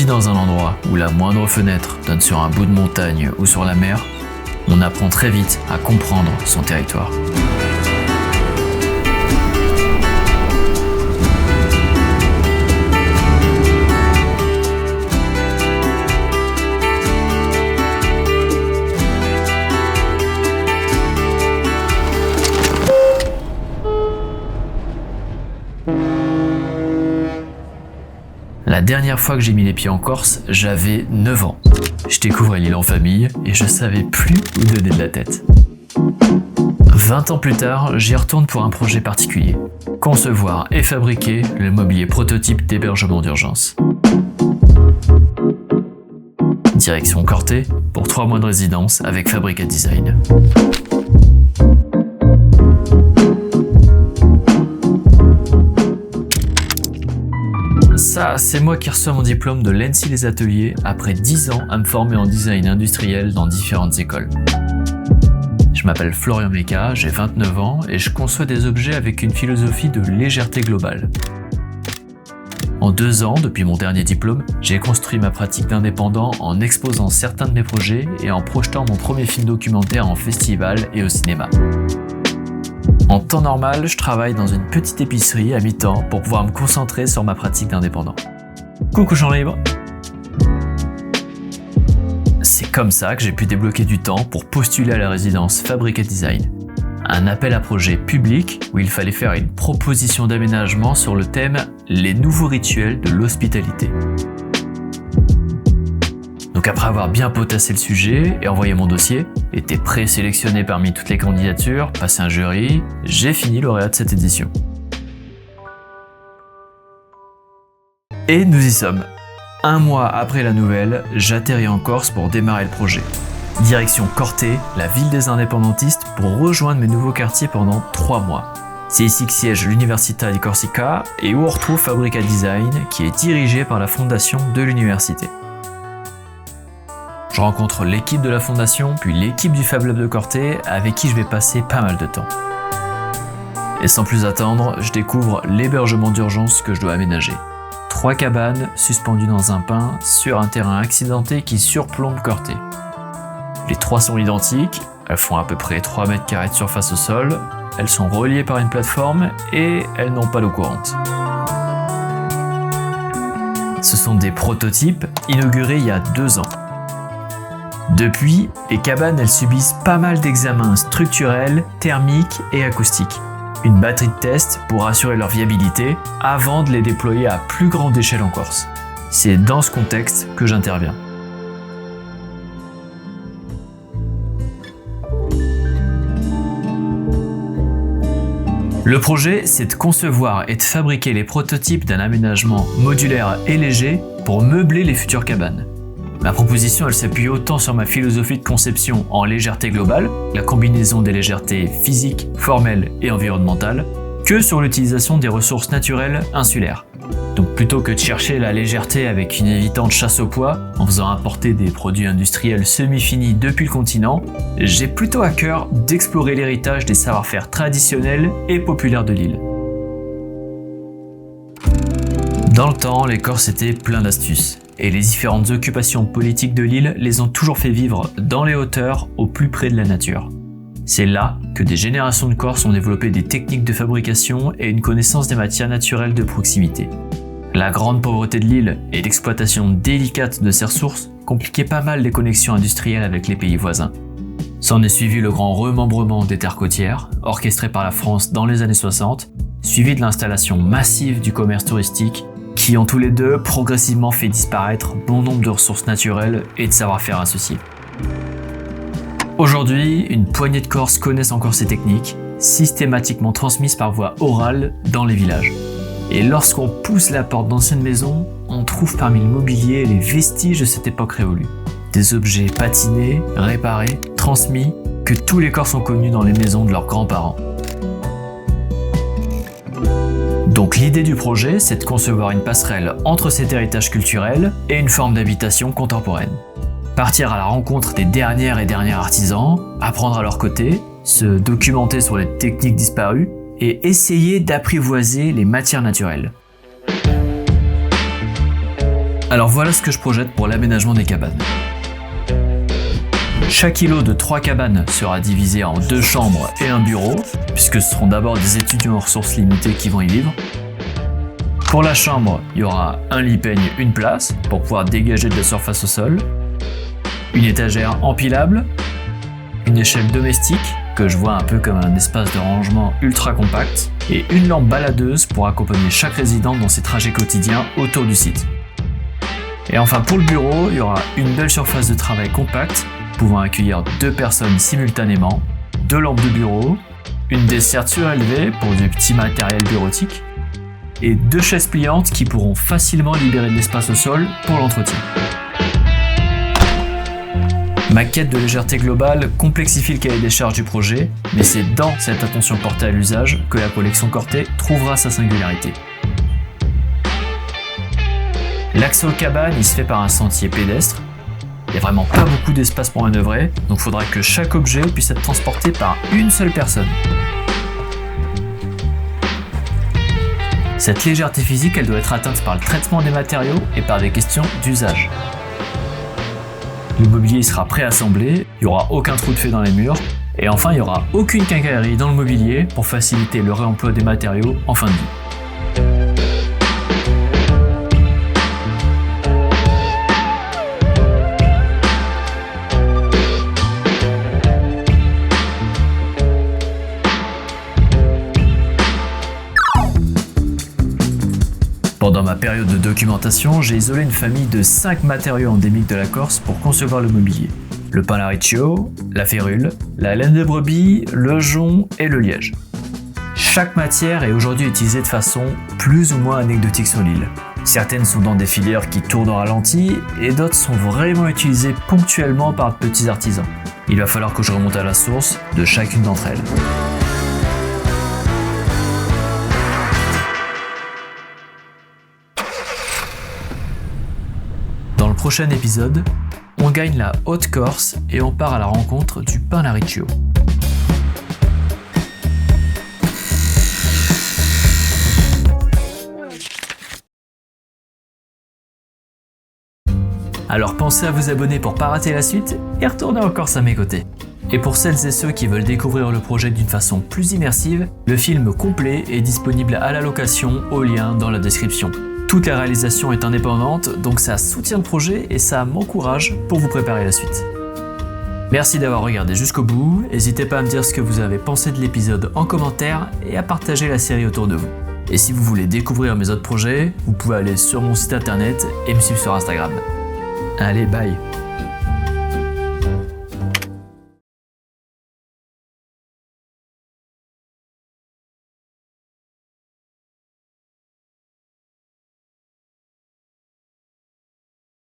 vit dans un endroit où la moindre fenêtre donne sur un bout de montagne ou sur la mer, on apprend très vite à comprendre son territoire. La dernière fois que j'ai mis les pieds en Corse, j'avais 9 ans. Je découvrais l'île en famille et je savais plus où donner de la tête. 20 ans plus tard, j'y retourne pour un projet particulier. Concevoir et fabriquer le mobilier prototype d'hébergement d'urgence. Direction Corté pour 3 mois de résidence avec Fabrica Design. Ça, c'est moi qui reçois mon diplôme de l'ENSI Les Ateliers après 10 ans à me former en design industriel dans différentes écoles. Je m'appelle Florian Meka, j'ai 29 ans et je conçois des objets avec une philosophie de légèreté globale. En 2 ans, depuis mon dernier diplôme, j'ai construit ma pratique d'indépendant en exposant certains de mes projets et en projetant mon premier film documentaire en festival et au cinéma. En temps normal, je travaille dans une petite épicerie à mi-temps pour pouvoir me concentrer sur ma pratique d'indépendant. Coucou champ libre! C'est comme ça que j'ai pu débloquer du temps pour postuler à la résidence Fabrica Design. Un appel à projet public où il fallait faire une proposition d'aménagement sur le thème « Les nouveaux rituels de l'hospitalité ». Donc après avoir bien potassé le sujet et envoyé mon dossier, été présélectionné parmi toutes les candidatures, passé un jury, j'ai fini lauréat de cette édition. Et nous y sommes. 1 mois après la nouvelle, j'atterris en Corse pour démarrer le projet. Direction Corté, la ville des indépendantistes, pour rejoindre mes nouveaux quartiers pendant 3 mois. C'est ici que siège l'Università di Corsica et où on retrouve Fabrica Design, qui est dirigée par la fondation de l'université. Je rencontre l'équipe de la fondation, puis l'équipe du Fab Lab de Corté, avec qui je vais passer pas mal de temps. Et sans plus attendre, je découvre l'hébergement d'urgence que je dois aménager. 3 cabanes suspendues dans un pin sur un terrain accidenté qui surplombe Corté. Les 3 sont identiques, elles font à peu près 3 mètres carrés de surface au sol, elles sont reliées par une plateforme et elles n'ont pas d'eau courante. Ce sont des prototypes inaugurés il y a 2 ans. Depuis, les cabanes elles subissent pas mal d'examens structurels, thermiques et acoustiques. Une batterie de tests pour assurer leur viabilité avant de les déployer à plus grande échelle en Corse. C'est dans ce contexte que j'interviens. Le projet, c'est de concevoir et de fabriquer les prototypes d'un aménagement modulaire et léger pour meubler les futures cabanes. Ma proposition, elle s'appuie autant sur ma philosophie de conception en légèreté globale, la combinaison des légèretés physiques, formelles et environnementales, que sur l'utilisation des ressources naturelles insulaires. Donc plutôt que de chercher la légèreté avec une évidente chasse au poids, en faisant importer des produits industriels semi-finis depuis le continent, j'ai plutôt à cœur d'explorer l'héritage des savoir-faire traditionnels et populaires de l'île. Dans le temps, les Corses étaient pleins d'astuces. Et les différentes occupations politiques de l'île les ont toujours fait vivre dans les hauteurs, au plus près de la nature. C'est là que des générations de Corses ont développé des techniques de fabrication et une connaissance des matières naturelles de proximité. La grande pauvreté de l'île et l'exploitation délicate de ses ressources compliquaient pas mal les connexions industrielles avec les pays voisins. S'en est suivi le grand remembrement des terres côtières, orchestré par la France dans les années 60, suivi de l'installation massive du commerce touristique, qui ont tous les deux progressivement fait disparaître bon nombre de ressources naturelles et de savoir-faire associés. Aujourd'hui, une poignée de Corses connaissent encore ces techniques, systématiquement transmises par voie orale dans les villages. Et lorsqu'on pousse la porte d'anciennes maisons, on trouve parmi le mobilier les vestiges de cette époque révolue. Des objets patinés, réparés, transmis, que tous les Corses ont connus dans les maisons de leurs grands-parents. Donc l'idée du projet, c'est de concevoir une passerelle entre cet héritage culturel et une forme d'habitation contemporaine. Partir à la rencontre des dernières et derniers artisans, apprendre à leur côté, se documenter sur les techniques disparues et essayer d'apprivoiser les matières naturelles. Alors voilà ce que je projette pour l'aménagement des cabanes. Chaque îlot de 3 cabanes sera divisé en 2 chambres et un bureau, puisque ce seront d'abord des étudiants en ressources limitées qui vont y vivre. Pour la chambre, il y aura un lit peigne, une place, pour pouvoir dégager de la surface au sol, une étagère empilable, une échelle domestique, que je vois un peu comme un espace de rangement ultra compact, et une lampe baladeuse pour accompagner chaque résident dans ses trajets quotidiens autour du site. Et enfin pour le bureau, il y aura une belle surface de travail compacte, pouvant accueillir 2 personnes simultanément, 2 lampes de bureau, une desserte surélevée pour du petit matériel bureautique, et 2 chaises pliantes qui pourront facilement libérer de l'espace au sol pour l'entretien. Ma quête de légèreté globale complexifie le cahier des charges du projet, mais c'est dans cette attention portée à l'usage que la collection Corté trouvera sa singularité. L'accès aux cabanes, il se fait par un sentier pédestre. Il n'y a vraiment pas beaucoup d'espace pour manœuvrer, donc il faudra que chaque objet puisse être transporté par une seule personne. Cette légèreté physique, elle doit être atteinte par le traitement des matériaux et par des questions d'usage. Le mobilier sera préassemblé, il n'y aura aucun trou de fait dans les murs, et enfin il n'y aura aucune quincaillerie dans le mobilier pour faciliter le réemploi des matériaux en fin de vie. Pendant ma période de documentation, j'ai isolé une famille de 5 matériaux endémiques de la Corse pour concevoir le mobilier. Le pain lariccio, la férule, la laine de brebis, le jonc et le liège. Chaque matière est aujourd'hui utilisée de façon plus ou moins anecdotique sur l'île. Certaines sont dans des filières qui tournent au ralenti et d'autres sont vraiment utilisées ponctuellement par de petits artisans. Il va falloir que je remonte à la source de chacune d'entre elles. Dans le prochain épisode, on gagne la Haute-Corse et on part à la rencontre du pain lariccio. Alors pensez à vous abonner pour pas rater la suite et retourner en Corse à mes côtés. Et pour celles et ceux qui veulent découvrir le projet d'une façon plus immersive, le film complet est disponible à la location au lien dans la description. Toute la réalisation est indépendante, donc ça soutient le projet et ça m'encourage pour vous préparer la suite. Merci d'avoir regardé jusqu'au bout, n'hésitez pas à me dire ce que vous avez pensé de l'épisode en commentaire et à partager la série autour de vous. Et si vous voulez découvrir mes autres projets, vous pouvez aller sur mon site internet et me suivre sur Instagram. Allez, bye!